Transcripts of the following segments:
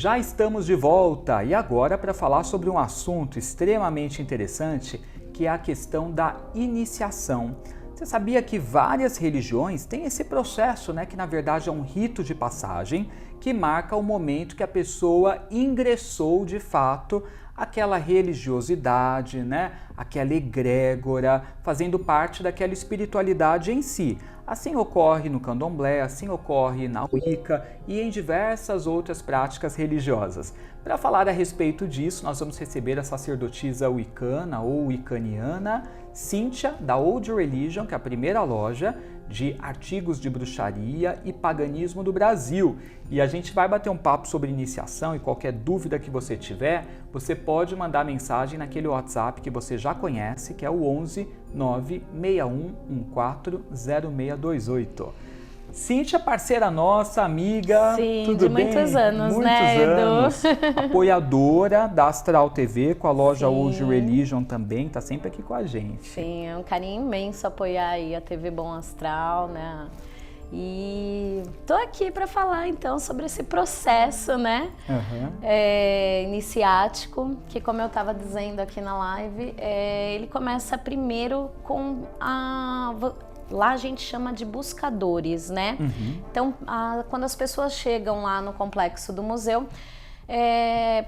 Já estamos de volta e agora para falar sobre um assunto extremamente interessante, que é a questão da iniciação. Você sabia que várias religiões têm esse processo, né, que na verdade é um rito de passagem que marca o momento que a pessoa ingressou de fato aquela religiosidade, né, aquela egrégora, fazendo parte daquela espiritualidade em si. Assim ocorre no candomblé, assim ocorre na Wicca e em diversas outras práticas religiosas. Para falar a respeito disso, nós vamos receber a sacerdotisa wicana ou wiccaniana Cíntia, da Old Religion, que é a primeira loja de artigos de bruxaria e paganismo do Brasil. E a gente vai bater um papo sobre iniciação e qualquer dúvida que você tiver, você pode mandar mensagem naquele WhatsApp que você já conhece, que é o 11 961140628. Cíntia, parceira nossa, amiga, sim, tudo de bem? muitos anos, muitos né, anos. Edu? Apoiadora da Astral TV, com a loja Sim. Old Religion também, tá sempre aqui com a gente. Sim, é um carinho imenso apoiar aí a TV Bom Astral, né? E tô aqui para falar então sobre esse processo, né? Iniciático, que como eu estava dizendo aqui na live, ele começa primeiro com lá a gente chama de buscadores, né? Então, quando as pessoas chegam lá no complexo do museu,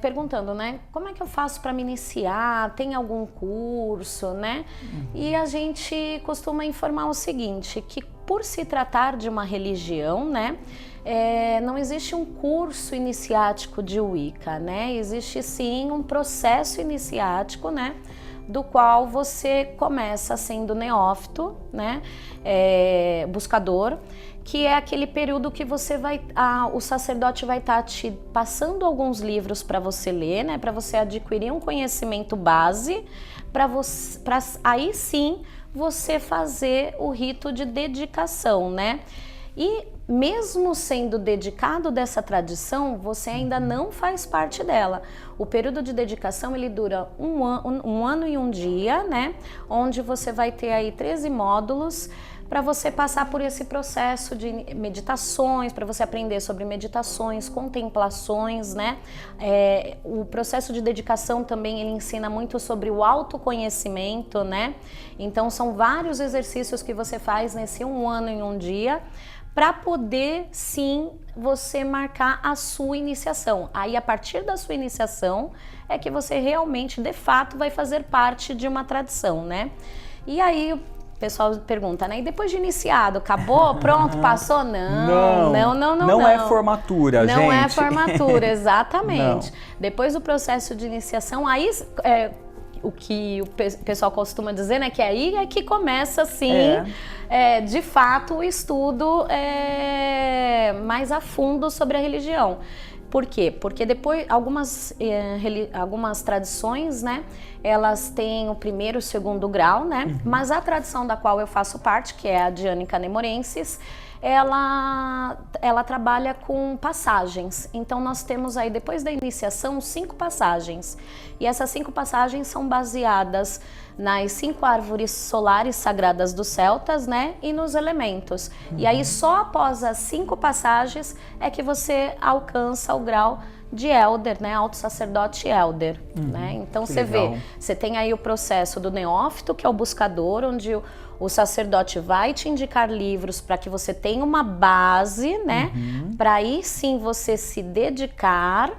perguntando, né, como é que eu faço para me iniciar, tem algum curso, né? E a gente costuma informar o seguinte, que por se tratar de uma religião, né, não existe um curso iniciático de Wicca, né? Existe sim um processo iniciático, né, do qual você começa sendo neófito, né, buscador, que é aquele período que você o sacerdote vai estar te passando alguns livros para você ler, né, para você adquirir um conhecimento base, para aí sim você fazer o rito de dedicação, né? E mesmo sendo dedicado dessa tradição, você ainda não faz parte dela. O período de dedicação ele dura um ano e um dia, né? Onde você vai ter aí 13 módulos para você passar por esse processo de meditações, para você aprender sobre meditações, contemplações, né? O processo de dedicação também ele ensina muito sobre o autoconhecimento, né? Então são vários exercícios que você faz nesse um ano e um dia, para poder, sim, você marcar a sua iniciação. Aí, a partir da sua iniciação, é que você realmente, de fato, vai fazer parte de uma tradição, né? E aí, o pessoal pergunta, né? E depois de iniciado, acabou? Pronto? Passou? Não é formatura, gente. Não é formatura, exatamente. Não. Depois do processo de iniciação, aí... o que o pessoal costuma dizer, né, que aí é que começa, assim, de fato, o estudo mais a fundo sobre a religião. Por quê? Porque depois, algumas tradições, né, elas têm o primeiro e o segundo grau, né, mas a tradição da qual eu faço parte, que é a Diânica Nemorensis, ela trabalha com passagens. Então nós temos aí, depois da iniciação, 5 passagens. E essas 5 passagens são baseadas nas 5 árvores solares sagradas dos celtas, né? E nos elementos. E aí só após as 5 passagens é que você alcança o grau de Elder, né? Alto sacerdote Elder, né? Então você vê, você tem aí o processo do neófito, que é o buscador, onde o sacerdote vai te indicar livros para que você tenha uma base, né? Para aí sim você se dedicar,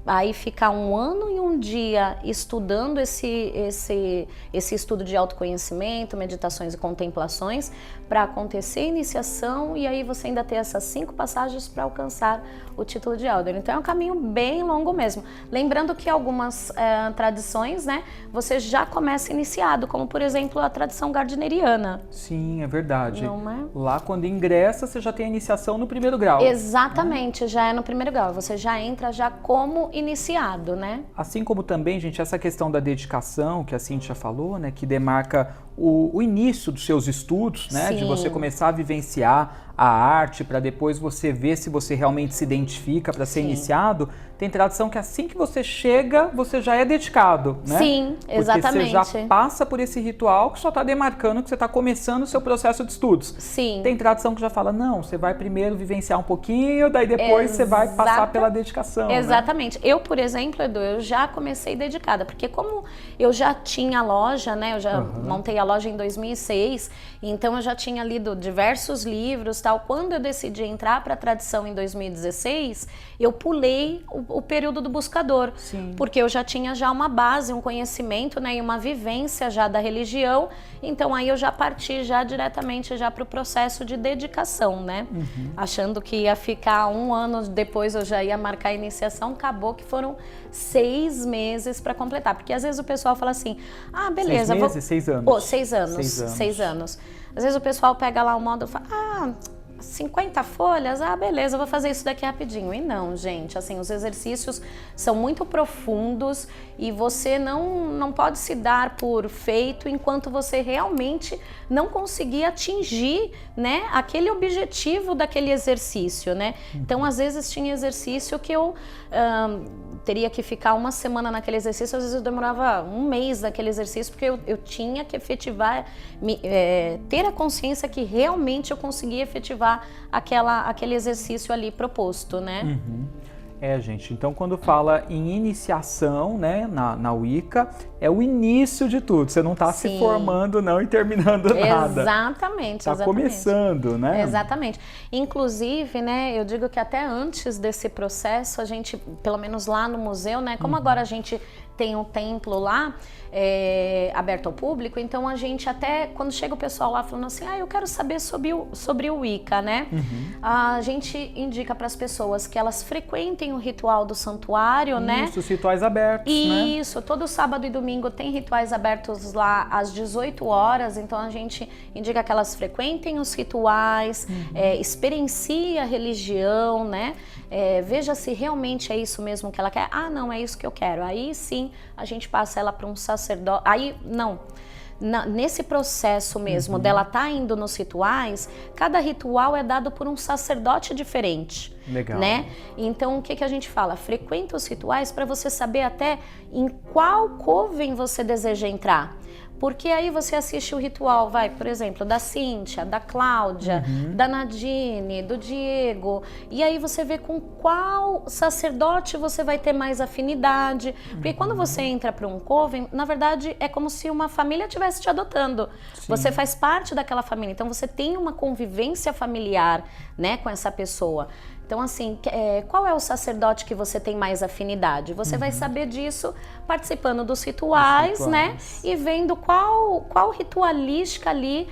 aí ficar um ano e um dia estudando esse estudo de autoconhecimento, meditações e contemplações, para acontecer a iniciação e aí você ainda ter essas 5 passagens para alcançar o título de Elder. Então é um caminho bem longo mesmo. Lembrando que algumas tradições, né, você já começa iniciado, como por exemplo a tradição gardneriana. Sim, é verdade. Não é? Lá quando ingressa, você já tem a iniciação no primeiro grau. Exatamente, já é no primeiro grau. Você já entra já como iniciado, né? Assim como também, gente, essa questão da dedicação que a Cíntia falou, né, que demarca o início dos seus estudos, né? Sim. De você começar a vivenciar a arte para depois você ver se você realmente se identifica para ser iniciado. Tem tradição que assim que você chega, você já é dedicado, né? Sim, exatamente. Porque você já passa por esse ritual que só está demarcando que você está começando o seu processo de estudos. Sim. Tem tradição que já fala, não, você vai primeiro vivenciar um pouquinho, daí depois você vai passar pela dedicação. Exatamente. Né? Eu, por exemplo, Edu, eu já comecei dedicada, porque como eu já tinha loja, né? Eu já montei a loja em 2006, então eu já tinha lido diversos livros, tal. Quando eu decidi entrar para a tradição em 2016, eu pulei o período do buscador, porque eu já tinha já uma base, um conhecimento, né, e uma vivência já da religião, então aí eu já parti já diretamente já para o processo de dedicação, né, achando que ia ficar 1 ano depois eu já ia marcar a iniciação, acabou que foram 6 meses para completar, porque às vezes o pessoal fala assim, ah, beleza, 6 meses, 6 anos. Oh, 6 anos, 6 anos. Às vezes o pessoal pega lá o módulo e fala, ah, 50 folhas, ah, beleza, eu vou fazer isso daqui rapidinho. E não, gente, assim, os exercícios são muito profundos e você não pode se dar por feito enquanto você realmente não conseguir atingir, né, aquele objetivo daquele exercício, né? Então, às vezes tinha exercício que eu teria que ficar 1 semana naquele exercício, às vezes eu demorava 1 mês naquele exercício, porque eu tinha que efetivar, ter a consciência que realmente eu conseguia efetivar aquele exercício ali proposto, né? Gente, então quando fala em iniciação, né, na Wicca, é o início de tudo, você não está se formando não e terminando nada. Exatamente, Está começando, né? Exatamente. Inclusive, né, eu digo que até antes desse processo, a gente, pelo menos lá no museu, né, como agora a gente tem um templo lá, aberto ao público, então a gente até, quando chega o pessoal lá falando assim, eu quero saber sobre o Wicca, né? A gente indica para as pessoas que elas frequentem o ritual do santuário, né? Isso, os rituais abertos, Isso, todo sábado e domingo tem rituais abertos lá às 18 horas, então a gente indica que elas frequentem os rituais, experienciem a religião, né? Veja se realmente é isso mesmo que ela quer. Ah, não, é isso que eu quero. Aí sim, a gente passa ela para um sacerdote. Aí, não. Nesse processo mesmo dela tá indo nos rituais, cada ritual é dado por um sacerdote diferente. Legal. Né? Então, o que a gente fala? Frequenta os rituais para você saber até em qual coven você deseja entrar. Porque aí você assiste o ritual, por exemplo, da Cíntia, da Cláudia, da Nadine, do Diego, e aí você vê com qual sacerdote você vai ter mais afinidade. Porque quando você entra para um coven, na verdade é como se uma família estivesse te adotando. Você faz parte daquela família, então você tem uma convivência familiar, né, com essa pessoa. Então, assim, qual é o sacerdote que você tem mais afinidade? Você vai saber disso participando dos rituais, né? E vendo qual ritualística ali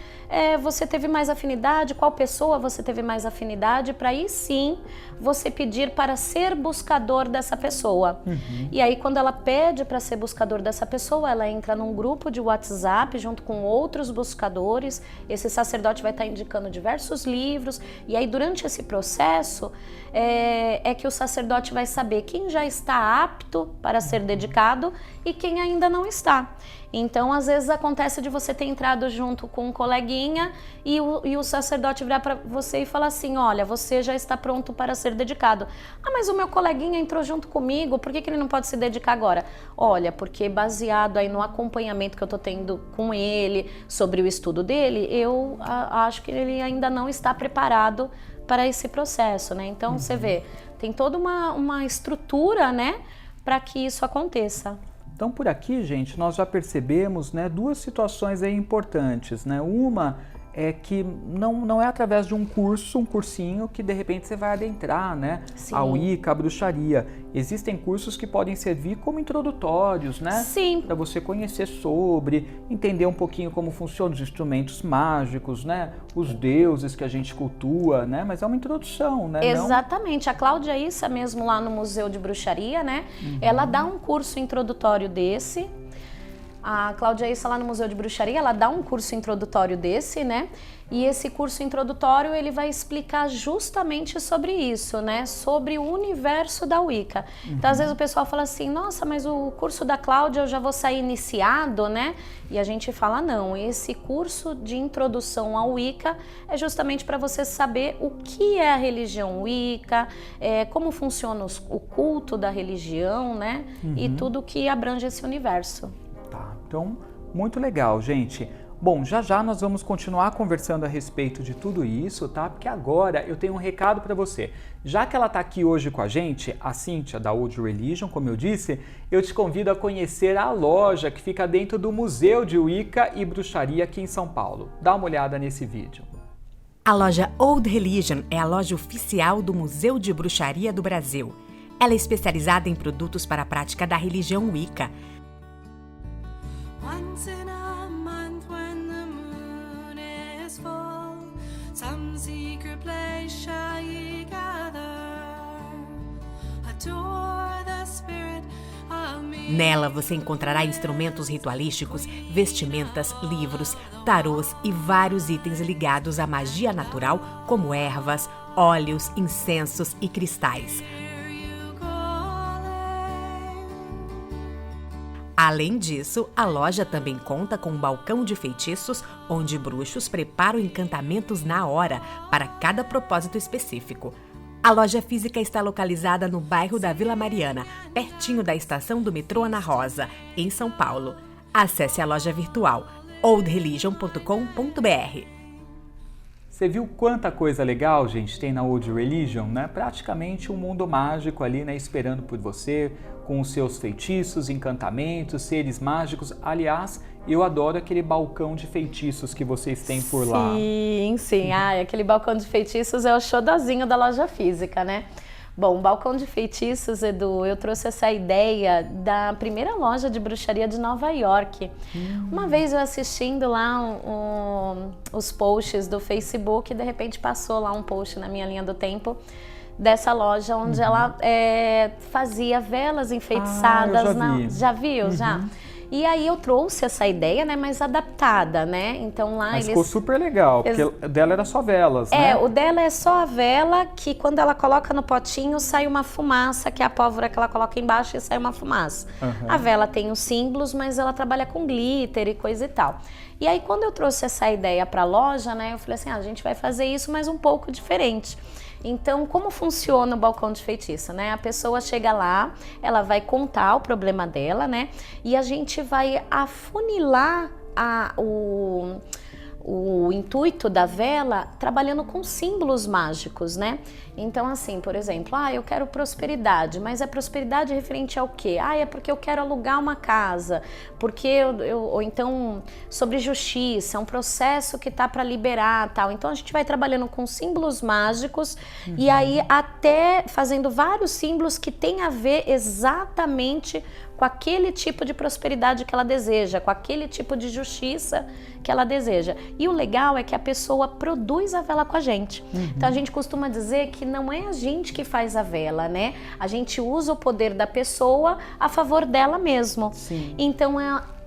você teve mais afinidade, qual pessoa você teve mais afinidade, para aí sim você pedir para ser buscador dessa pessoa. E aí, quando ela pede para ser buscador dessa pessoa, ela entra num grupo de WhatsApp junto com outros buscadores. Esse sacerdote vai estar indicando diversos livros. E aí, durante esse processo, é que o sacerdote vai saber quem já está apto para ser dedicado e quem ainda não está. Então, às vezes acontece de você ter entrado junto com um coleguinha e o sacerdote virar para você e falar assim, olha, você já está pronto para ser dedicado. Ah, mas o meu coleguinha entrou junto comigo, por que ele não pode se dedicar agora? Olha, porque baseado aí no acompanhamento que eu estou tendo com ele, sobre o estudo dele, eu acho que ele ainda não está preparado para esse processo, né? Então, você vê, tem toda uma estrutura, né, para que isso aconteça. Então, por aqui, gente, nós já percebemos, né, 2 situações aí importantes, né? Uma é que não é através de um cursinho que de repente você vai adentrar, né, a Wicca, a bruxaria. Existem cursos que podem servir como introdutórios, né? Sim. Para você conhecer sobre, entender um pouquinho como funcionam os instrumentos mágicos, né? Os deuses que a gente cultua, né? Mas é uma introdução, né? Exatamente. A Cláudia Issa mesmo lá no Museu de Bruxaria, né? Ela dá um curso introdutório desse. A Cláudia Issa lá no Museu de Bruxaria, ela dá um curso introdutório desse, né? E esse curso introdutório, ele vai explicar justamente sobre isso, né? Sobre o universo da Wicca. Então, às vezes o pessoal fala assim, nossa, mas o curso da Cláudia eu já vou sair iniciado, né? E a gente fala, não, esse curso de introdução ao Wicca é justamente para você saber o que é a religião Wicca, como funciona o culto da religião, né? E tudo que abrange esse universo. Tá, então, muito legal, gente. Bom, já nós vamos continuar conversando a respeito de tudo isso, tá? Porque agora eu tenho um recado para você. Já que ela está aqui hoje com a gente, a Cíntia da Old Religion, como eu disse, eu te convido a conhecer a loja que fica dentro do Museu de Wicca e Bruxaria aqui em São Paulo. Dá uma olhada nesse vídeo. A loja Old Religion é a loja oficial do Museu de Bruxaria do Brasil. Ela é especializada em produtos para a prática da religião Wicca. Once in a month when the moon is full, some secret place shall ye gather, adore the spirit of me. Nela você encontrará instrumentos ritualísticos, vestimentas, livros, tarôs e vários itens ligados à magia natural, como ervas, óleos, incensos e cristais. Além disso, a loja também conta com um balcão de feitiços, onde bruxos preparam encantamentos na hora, para cada propósito específico. A loja física está localizada no bairro da Vila Mariana, pertinho da estação do metrô Ana Rosa, em São Paulo. Acesse a loja virtual oldreligion.com.br. Você viu quanta coisa legal, gente, tem na Old Religion, né? Praticamente um mundo mágico ali, né? Esperando por você, com os seus feitiços, encantamentos, seres mágicos. Aliás, eu adoro aquele balcão de feitiços que vocês têm por lá. Sim. Ai, aquele balcão de feitiços é o xodozinho da loja física, né? Bom, o balcão de feitiços, Edu, eu trouxe essa ideia da primeira loja de bruxaria de Nova York. Uma vez eu assistindo lá os posts do Facebook, de repente passou lá um post na minha linha do tempo dessa loja onde ela fazia velas enfeitiçadas. Já viu? Já? E aí eu trouxe essa ideia, né, mais adaptada, né? Então lá Mas ficou super legal, porque o dela era só velas, né? O dela é só a vela que quando ela coloca no potinho sai uma fumaça, que é a pólvora que ela coloca embaixo e sai uma fumaça. A vela tem os símbolos, mas ela trabalha com glitter e coisa e tal. E aí quando eu trouxe essa ideia para a loja, né, eu falei assim, a gente vai fazer isso, mas um pouco diferente. Então, como funciona o balcão de feitiço, né? A pessoa chega lá, ela vai contar o problema dela, né? E a gente vai afunilar o intuito da vela trabalhando com símbolos mágicos, né? Então, assim, por exemplo, eu quero prosperidade, mas é prosperidade referente ao quê? É porque eu quero alugar uma casa, porque ou então sobre justiça, um processo que tá para liberar, tal. Então a gente vai trabalhando com símbolos mágicos e aí até fazendo vários símbolos que tem a ver exatamente com aquele tipo de prosperidade que ela deseja, com aquele tipo de justiça que ela deseja. E o legal é que a pessoa produz a vela com a gente. Então a gente costuma dizer que não é a gente que faz a vela, né? A gente usa o poder da pessoa a favor dela mesmo. Sim. Então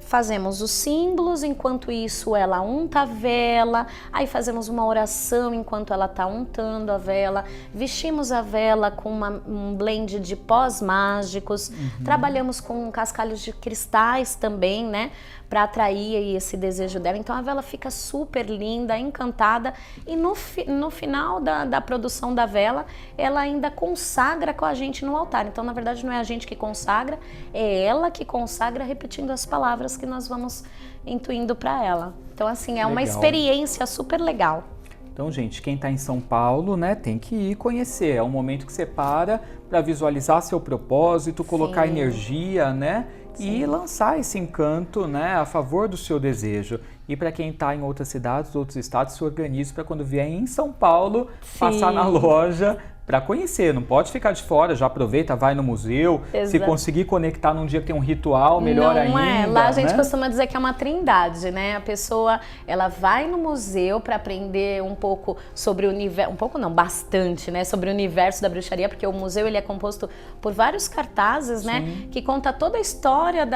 fazemos os símbolos, enquanto isso ela unta a vela, aí fazemos uma oração enquanto ela está untando a vela, vestimos a vela com um blend de pós mágicos, trabalhamos com cascalhos de cristais também, né, para atrair aí esse desejo dela. Então a vela fica super linda, encantada, e no final da produção da vela, ela ainda consagra com a gente no altar. Então na verdade não é a gente que consagra, é ela que consagra repetindo as palavras que nós vamos intuindo para ela. Então assim, é uma experiência super legal. Então, gente, quem está em São Paulo, né, tem que ir conhecer. É um momento que você para visualizar seu propósito, colocar energia, né, e lançar esse encanto, né, a favor do seu desejo. E para quem está em outras cidades, outros estados, se organize para quando vier em São Paulo, passar na loja, para conhecer, não pode ficar de fora, já aproveita, vai no museu, se conseguir conectar num dia que tem um ritual, melhor ainda. Não é, lá a gente né? costuma dizer que é uma trindade, né? A pessoa, ela vai no museu para aprender um pouco sobre o universo, um pouco não, bastante, né? Sobre o universo da bruxaria, porque o museu ele é composto por vários cartazes, né? Que conta toda a história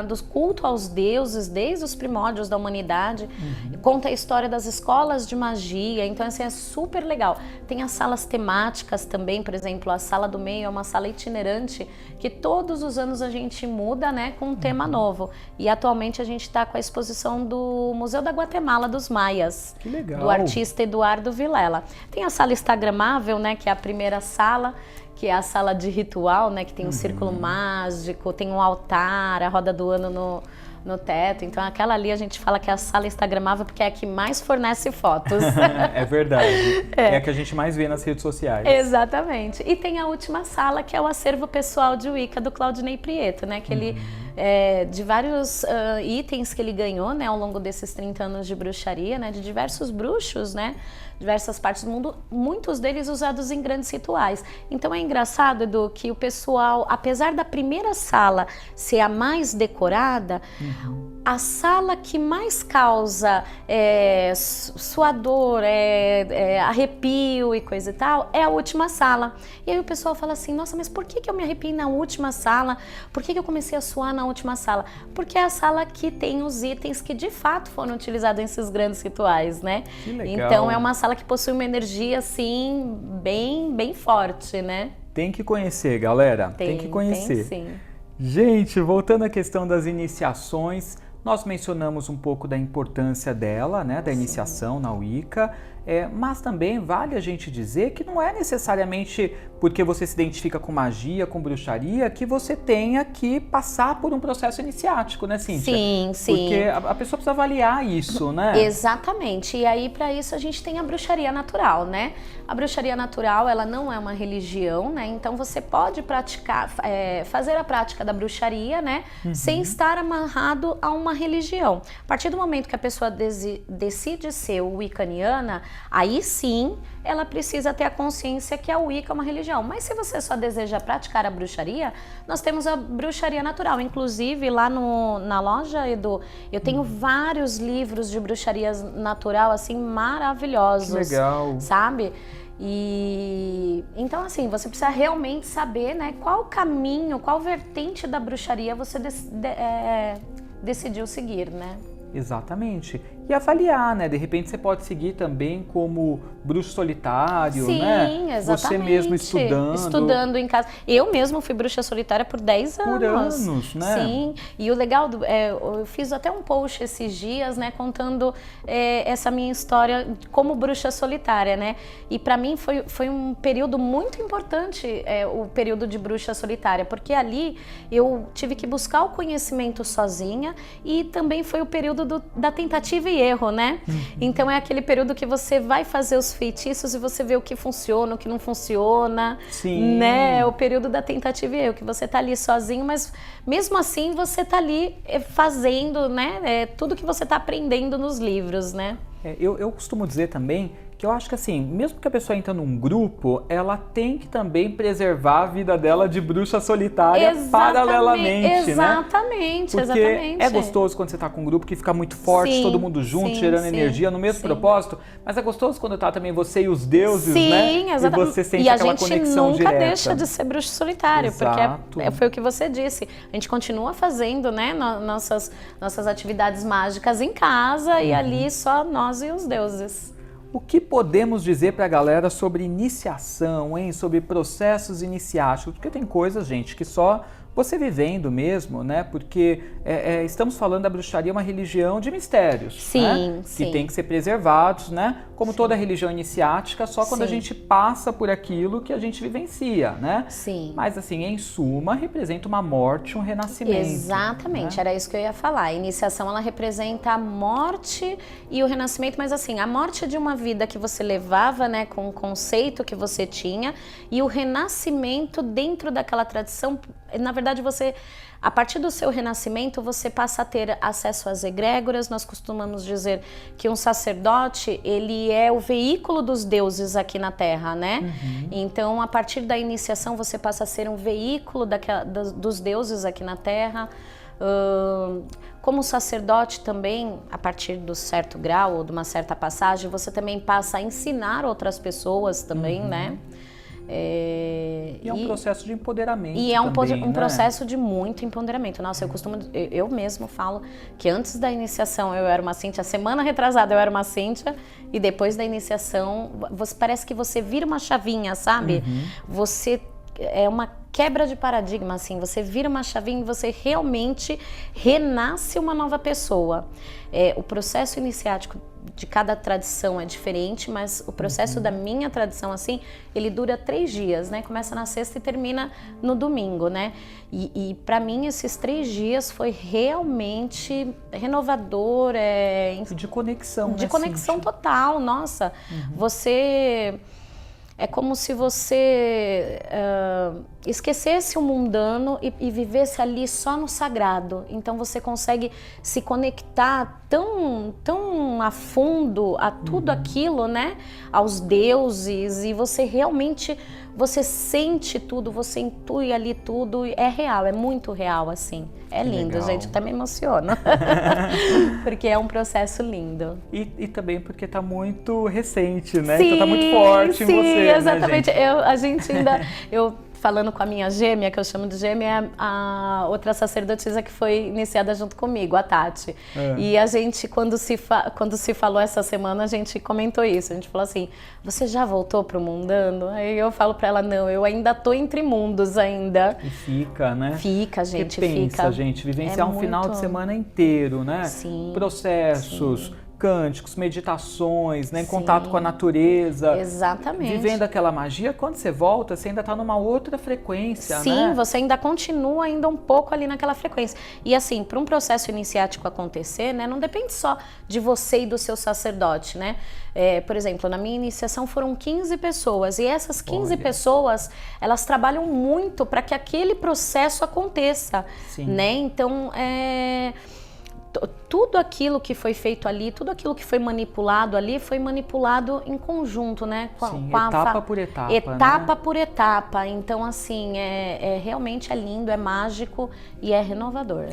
do culto aos deuses, desde os primórdios da humanidade, conta a história das escolas de magia, então assim, é super legal. Tem as salas temáticas também, por exemplo, a sala do meio é uma sala itinerante que todos os anos a gente muda, né, com um tema novo. E atualmente a gente está com a exposição do Museu da Guatemala dos Maias, que legal. Do artista Eduardo Vilela. Tem a sala instagramável, né, que é a primeira sala, que é a sala de ritual, né, que tem um círculo mágico, tem um altar, a roda do ano no teto. Então aquela ali a gente fala que é a sala instagramável porque é a que mais fornece fotos. É verdade. É a que a gente mais vê nas redes sociais. Exatamente. E tem a última sala que é o acervo pessoal de Wicca do Claudinei Prieto, né? Que ele, de vários itens que ele ganhou, né, ao longo desses 30 anos de bruxaria, né, de diversos bruxos, né, diversas partes do mundo, muitos deles usados em grandes rituais. Então é engraçado, Edu, que o pessoal, apesar da primeira sala ser a mais decorada, a sala que mais causa suador, arrepio e coisa e tal, é a última sala. E aí o pessoal fala assim, nossa, mas por que eu me arrepiei na última sala? Por que eu comecei a suar na última sala? Porque é a sala que tem os itens que de fato foram utilizados nesses grandes rituais, né? Que legal. Então é uma sala que possui uma energia assim, bem forte, né? Tem que conhecer, galera. Tem que conhecer. Tem sim. Gente, voltando à questão das iniciações, nós mencionamos um pouco da importância dela, né, da iniciação na Wicca, mas também vale a gente dizer que não é necessariamente porque você se identifica com magia, com bruxaria, que você tenha que passar por um processo iniciático, né, Cíntia? Sim. Porque a pessoa precisa avaliar isso, né? Exatamente. E aí, para isso, a gente tem a bruxaria natural, né? A bruxaria natural, ela não é uma religião, né? Então, você pode praticar, fazer a prática da bruxaria, né? Sem estar amarrado a uma religião. A partir do momento que a pessoa decide ser wiccaniana, aí sim, ela precisa ter a consciência que a Wicca é uma religião. Mas se você só deseja praticar a bruxaria, nós temos a bruxaria natural. Inclusive, lá na loja, Edu, eu tenho vários livros de bruxaria natural, assim, maravilhosos. Que legal. Sabe? E então, assim, você precisa realmente saber, né, qual caminho, qual vertente da bruxaria você decidiu seguir, né? Exatamente. E avaliar, né? De repente você pode seguir também como bruxo solitário, né? Sim, exatamente. Você mesmo estudando. Estudando em casa. Eu mesmo fui bruxa solitária por 10 anos. Por anos, né? Sim. E o legal, eu fiz até um post esses dias, né? Contando essa minha história como bruxa solitária, né? E pra mim foi um período muito importante, o período de bruxa solitária. Porque ali eu tive que buscar o conhecimento sozinha e também foi o período da tentativa e erro, né? Então é aquele período que você vai fazer os feitiços e você vê o que funciona, o que não funciona. Sim. Né? É o período da tentativa e erro, que você tá ali sozinho, mas mesmo assim você tá ali fazendo, né? Tudo que você tá aprendendo nos livros, né? Eu costumo dizer também que eu acho que assim, mesmo que a pessoa entra num grupo, ela tem que também preservar a vida dela de bruxa solitária paralelamente, exatamente, né? Porque exatamente. é gostoso quando você tá com um grupo que fica muito forte, Sim, todo mundo junto, sim, gerando sim, energia no mesmo sim. propósito, mas é gostoso quando tá também você e os deuses, Sim, né? exatamente. E você sente e a aquela gente conexão nunca direta. deixa de ser bruxo solitário, Exato. porque foi o que você disse. A gente continua fazendo, né, nossas atividades mágicas em casa e ali só nós e os deuses. O que podemos dizer para a galera sobre iniciação, hein? Sobre processos iniciáticos? Porque tem coisas, gente, que só você vivendo mesmo, né? Porque estamos falando da bruxaria, uma religião de mistérios, sim, né? sim. Que tem que ser preservados, né? Como toda religião iniciática, só quando a gente passa por aquilo que a gente vivencia, né? Sim. Mas assim, em suma, representa uma morte, um renascimento. Exatamente, né? era isso que eu ia falar. A iniciação, ela representa a morte e o renascimento, mas assim, a morte de uma vida que você levava, né, com o conceito que você tinha, e o renascimento dentro daquela tradição. Na verdade, A partir do seu renascimento, você passa a ter acesso às egrégoras. Nós costumamos dizer que um sacerdote, ele é o veículo dos deuses aqui na Terra, né? Então, a partir da iniciação, você passa a ser um veículo dos deuses aqui na Terra. Como sacerdote também, a partir do certo grau ou de uma certa passagem, você também passa a ensinar outras pessoas também, né? E é um processo de empoderamento. E é um também, né? processo de muito empoderamento. Nossa, eu mesmo falo que antes da iniciação eu era uma Cíntia, semana retrasada eu era uma Cíntia, e depois da iniciação, parece que você vira uma chavinha, sabe? Você é uma quebra de paradigma, assim, você vira uma chavinha e você realmente renasce uma nova pessoa. O processo iniciático de cada tradição é diferente, mas o processo da minha tradição, assim, ele dura 3 dias, né? Começa na sexta e termina no domingo, né? E para mim, esses 3 dias foi realmente renovador. De conexão, de né, conexão Cíntia? total, nossa. Você... É como se você esquecesse o mundano e vivesse ali só no sagrado. Então você consegue se conectar tão a fundo a tudo aquilo, né? Aos deuses, e você realmente, você sente tudo, você intui ali tudo. É real, é muito real, assim. É lindo, legal. gente, até me emociona. Porque é um processo lindo. E também porque tá muito recente, né? Sim, Então tá muito forte em você, exatamente. né, gente? Eu falando com a minha gêmea, que eu chamo de gêmea, a outra sacerdotisa que foi iniciada junto comigo, a Tati. E a gente, quando se falou essa semana, a gente comentou isso. A gente falou assim, você já voltou pro mundano? Aí eu falo pra ela, não, eu ainda tô entre mundos ainda. E fica, né? Fica, gente, Porque pensa, fica. gente, vivenciar um final de semana inteiro, né? Sim, Processos, cânticos, meditações, né? Em Sim. contato com a natureza. Exatamente. Vivendo aquela magia, quando você volta, você ainda tá numa outra frequência, Sim, né? você ainda continua ainda um pouco ali naquela frequência. E assim, para um processo iniciático acontecer, né, não depende só de você e do seu sacerdote, né? Por exemplo, na minha iniciação foram 15 pessoas, e essas 15 Olha. pessoas, elas trabalham muito para que aquele processo aconteça, Sim. né? Então, tudo aquilo que foi feito ali, tudo aquilo que foi manipulado ali, foi manipulado em conjunto, né? Sim, etapa por etapa, etapa né? por etapa. Então, assim, realmente é lindo, é mágico e é renovador.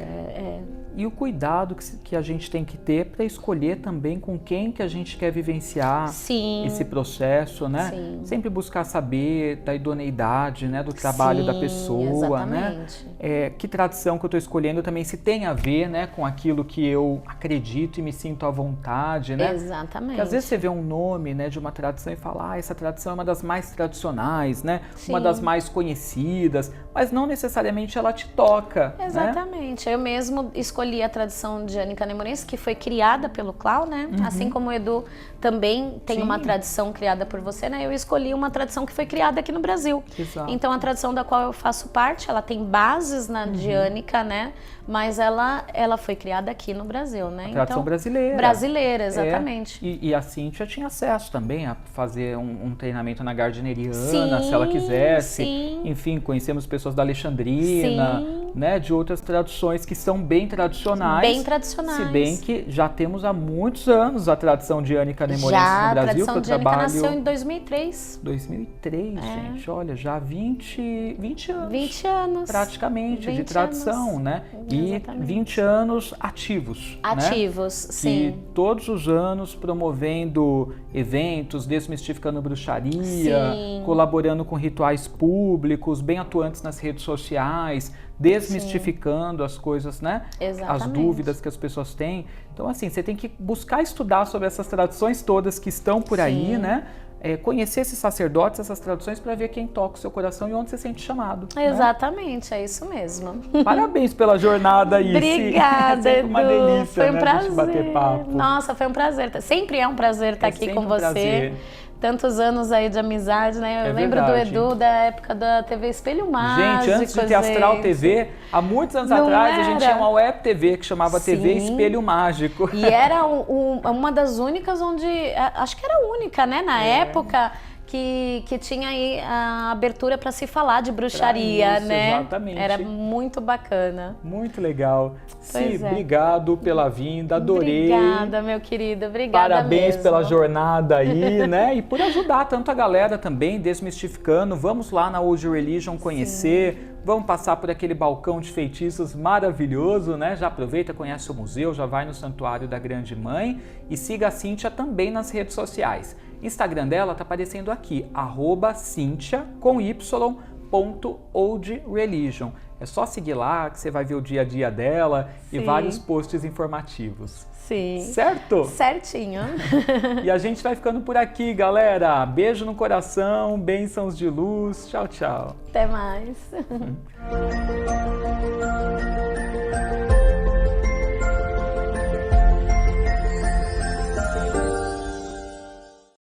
E o cuidado que a gente tem que ter para escolher também com quem que a gente quer vivenciar Sim. esse processo, né? Sim. Sempre buscar saber da idoneidade, né? Do trabalho da Sim, pessoa, exatamente. né? Que tradição que eu estou escolhendo também se tem a ver, né? Com aquilo que eu acredito e me sinto à vontade, né? Exatamente. Porque às vezes você vê um nome, né, de uma tradição e fala, essa tradição é uma das mais tradicionais, né? Uma Sim. das mais conhecidas, mas não necessariamente ela te toca, né? Exatamente. Eu mesmo escolhi a tradição de Anica Nemorense, que foi criada pelo Clau, né? Assim como o Edu também tem Sim. uma tradição criada por você, né? Eu escolhi uma tradição que foi criada aqui no Brasil. Exato. Então, a tradição da qual eu faço parte, ela tem bases na de Anica, né? Mas ela foi criada aqui no Brasil, né? Tradição brasileira. Brasileira, exatamente. E a Cíntia tinha acesso também a fazer um treinamento na gardineriana, Sim, se ela quisesse. sim. Enfim, conhecemos pessoas da Alexandrina, Sim. né, de outras tradições que são bem tradicionais. Bem tradicionais. Se bem que já temos há muitos anos a tradição de Anica Nemorense Já, no Brasil, a tradição que eu de Anica trabalho... nasceu em 2003. 2003, gente, olha, já 20 anos. 20 anos. Praticamente, 20 de tradição, anos. né? E Exatamente. 20 anos ativos. Ativos, né? sim. E todos os anos promovendo eventos, desmistificando bruxaria, Sim. colaborando com rituais públicos, bem atuantes nas redes sociais, desmistificando as coisas, né? Exatamente. As dúvidas que as pessoas têm. Então, assim, você tem que buscar estudar sobre essas tradições todas que estão por aí, Sim. né? Conhecer esses sacerdotes, essas tradições, para ver quem toca o seu coração e onde você sente chamado. Exatamente, é isso mesmo. Né? Parabéns pela jornada aí. Obrigada, é sempre uma Edu. delícia, Foi um né, prazer. a gente bater papo. Nossa, foi um prazer. Sempre é um prazer estar aqui sempre com um você. prazer. Tantos anos aí de amizade, né? Eu lembro verdade. do Edu da época da TV Espelho Mágico. Gente, antes de ter Astral gente. TV, há muitos anos Não atrás, a era? gente tinha uma web TV que chamava TV Sim. Espelho Mágico. E era uma das únicas onde... Acho que era a única, né? Na época... que tinha aí a abertura para se falar de bruxaria, isso, né? exatamente. Era muito bacana. Muito legal. Pois Si, é. obrigado pela vinda, adorei. Obrigada, meu querido, obrigada Parabéns mesmo. pela jornada aí, né? E por ajudar tanto a galera também, desmistificando. Vamos lá na Old Religion conhecer, vamos passar por aquele balcão de feitiços maravilhoso, né? Já aproveita, conhece o museu, já vai no Santuário da Grande Mãe e siga a Cíntia também nas redes sociais. Instagram dela tá aparecendo aqui, @Cíntia com y.oldreligion. É só seguir lá que você vai ver o dia a dia dela e Sim. vários posts informativos. Sim. Certo? Certinho. E a gente vai ficando por aqui, galera. Beijo no coração, bênçãos de luz. Tchau, tchau. Até mais.